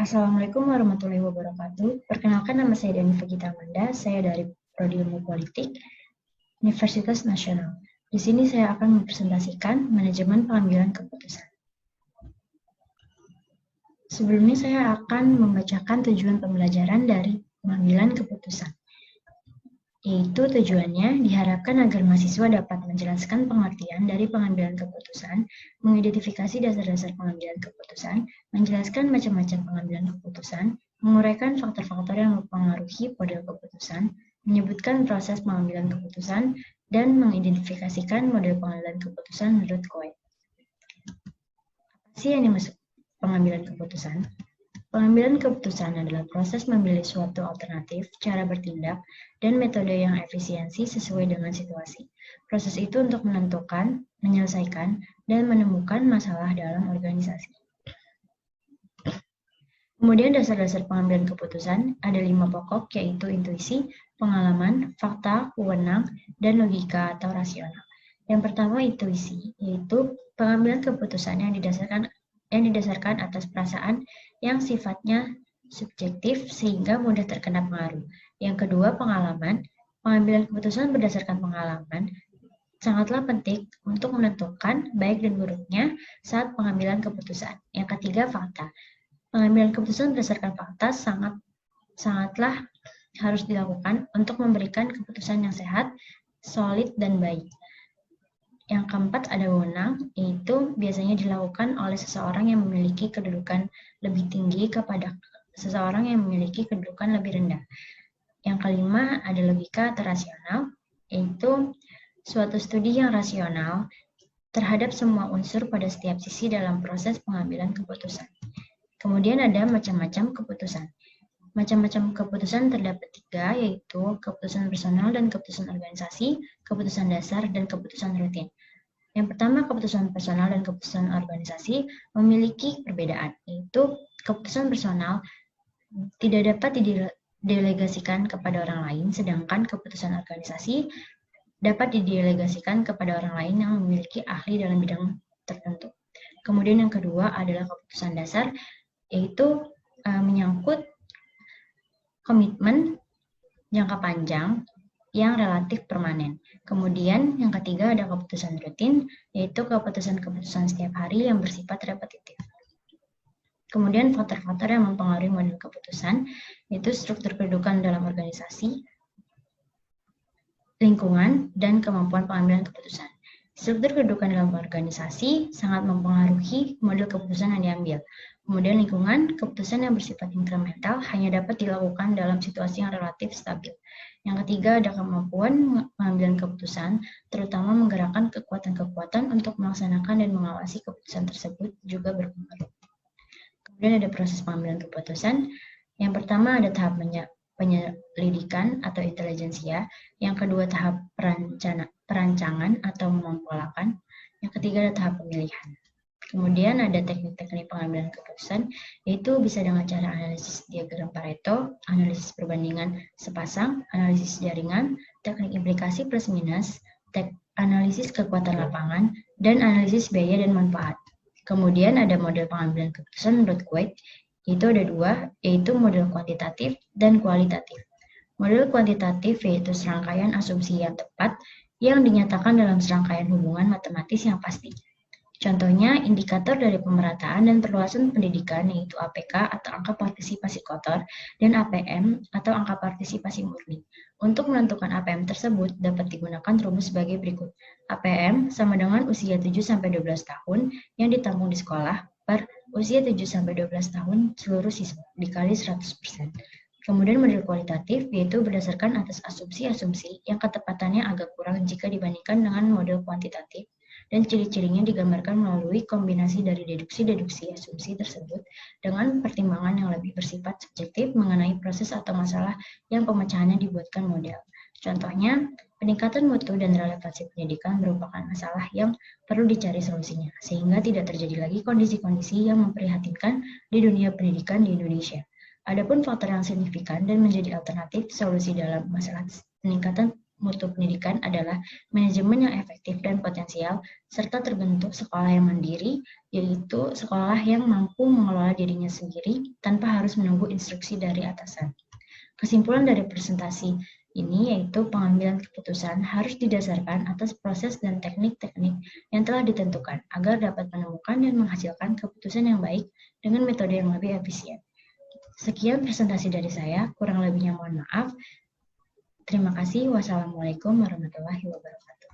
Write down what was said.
Assalamualaikum warahmatullahi wabarakatuh. Perkenalkan, nama saya Dani Vegita Amanda. Saya dari Prodi Ilmu Politik, Universitas Nasional. Di sini saya akan mempresentasikan manajemen pengambilan keputusan. Sebelumnya saya akan membacakan tujuan pembelajaran dari pengambilan keputusan. Yaitu tujuannya diharapkan agar mahasiswa dapat menjelaskan pengertian dari pengambilan keputusan, mengidentifikasi dasar-dasar pengambilan keputusan, menjelaskan macam-macam pengambilan keputusan, menguraikan faktor-faktor yang mempengaruhi model keputusan, menyebutkan proses pengambilan keputusan, dan mengidentifikasikan model pengambilan keputusan menurut Coe. Apa sih yang dimaksud pengambilan keputusan? Pengambilan keputusan adalah proses memilih suatu alternatif, cara bertindak, dan metode yang efisiensi sesuai dengan situasi. Proses itu untuk menentukan, menyelesaikan, dan menemukan masalah dalam organisasi. Kemudian dasar-dasar pengambilan keputusan ada 5 pokok, yaitu intuisi, pengalaman, fakta, wewenang, dan logika atau rasional. Yang pertama intuisi, yaitu pengambilan keputusan yang didasarkan atas perasaan yang sifatnya subjektif sehingga mudah terkena pengaruh. Yang kedua, pengalaman. Pengambilan keputusan berdasarkan pengalaman sangatlah penting untuk menentukan baik dan buruknya saat pengambilan keputusan. Yang ketiga, fakta. Pengambilan keputusan berdasarkan fakta sangatlah harus dilakukan untuk memberikan keputusan yang sehat, solid, dan baik. Yang keempat ada wewenang, yaitu biasanya dilakukan oleh seseorang yang memiliki kedudukan lebih tinggi kepada seseorang yang memiliki kedudukan lebih rendah. Yang kelima ada logika atau rasional, yaitu suatu studi yang rasional terhadap semua unsur pada setiap sisi dalam proses pengambilan keputusan. Kemudian ada macam-macam keputusan. Macam-macam keputusan terdapat 3, yaitu keputusan personal dan keputusan organisasi, keputusan dasar, dan keputusan rutin. Yang pertama, keputusan personal dan keputusan organisasi memiliki perbedaan, yaitu keputusan personal tidak dapat didelegasikan kepada orang lain, sedangkan keputusan organisasi dapat didelegasikan kepada orang lain yang memiliki ahli dalam bidang tertentu. Kemudian yang kedua adalah keputusan dasar, yaitu menyangkut komitmen jangka panjang yang relatif permanen. Kemudian yang ketiga ada keputusan rutin, yaitu keputusan-keputusan setiap hari yang bersifat repetitif. Kemudian faktor-faktor yang mempengaruhi model keputusan, yaitu struktur kedudukan dalam organisasi, lingkungan, dan kemampuan pengambilan keputusan. Struktur kedudukan dalam organisasi sangat mempengaruhi model keputusan yang diambil. Kemudian lingkungan, keputusan yang bersifat inkremental hanya dapat dilakukan dalam situasi yang relatif stabil. Yang ketiga ada kemampuan pengambilan keputusan, terutama menggerakkan kekuatan-kekuatan untuk melaksanakan dan mengawasi keputusan tersebut juga berpengaruh. Kemudian ada proses pengambilan keputusan. Yang pertama ada tahap penyelidikan atau intelijensia. Yang kedua tahap perancangan atau mempolakan. Yang ketiga ada tahap pemilihan. Kemudian ada teknik-teknik pengambilan keputusan, yaitu bisa dengan cara analisis diagram Pareto, analisis perbandingan sepasang, analisis jaringan, teknik implikasi plus minus, analisis kekuatan lapangan, dan analisis biaya dan manfaat. Kemudian ada model pengambilan keputusan menurut Coe, yaitu ada 2, yaitu model kuantitatif dan kualitatif. Model kuantitatif yaitu serangkaian asumsi yang tepat yang dinyatakan dalam serangkaian hubungan matematis yang pasti. Contohnya, indikator dari pemerataan dan perluasan pendidikan yaitu APK atau angka partisipasi kotor dan APM atau angka partisipasi murni. Untuk menentukan APM tersebut dapat digunakan rumus sebagai berikut. APM sama dengan usia 7-12 tahun yang ditampung di sekolah per usia 7-12 tahun seluruh siswa dikali 100%. Kemudian model kualitatif yaitu berdasarkan atas asumsi-asumsi yang ketepatannya agak kurang jika dibandingkan dengan model kuantitatif, dan ciri-cirinya digambarkan melalui kombinasi dari deduksi-deduksi asumsi tersebut dengan pertimbangan yang lebih bersifat subjektif mengenai proses atau masalah yang pemecahannya dibuatkan model. Contohnya, peningkatan mutu dan relevansi pendidikan merupakan masalah yang perlu dicari solusinya, sehingga tidak terjadi lagi kondisi-kondisi yang memprihatinkan di dunia pendidikan di Indonesia. Adapun faktor yang signifikan dan menjadi alternatif solusi dalam masalah peningkatan mutu pendidikan adalah manajemen yang efektif dan potensial, serta terbentuk sekolah yang mandiri, yaitu sekolah yang mampu mengelola dirinya sendiri tanpa harus menunggu instruksi dari atasan. Kesimpulan dari presentasi ini yaitu pengambilan keputusan harus didasarkan atas proses dan teknik-teknik yang telah ditentukan agar dapat menemukan dan menghasilkan keputusan yang baik dengan metode yang lebih efisien. Sekian presentasi dari saya, kurang lebihnya mohon maaf. Terima kasih. Wassalamualaikum warahmatullahi wabarakatuh.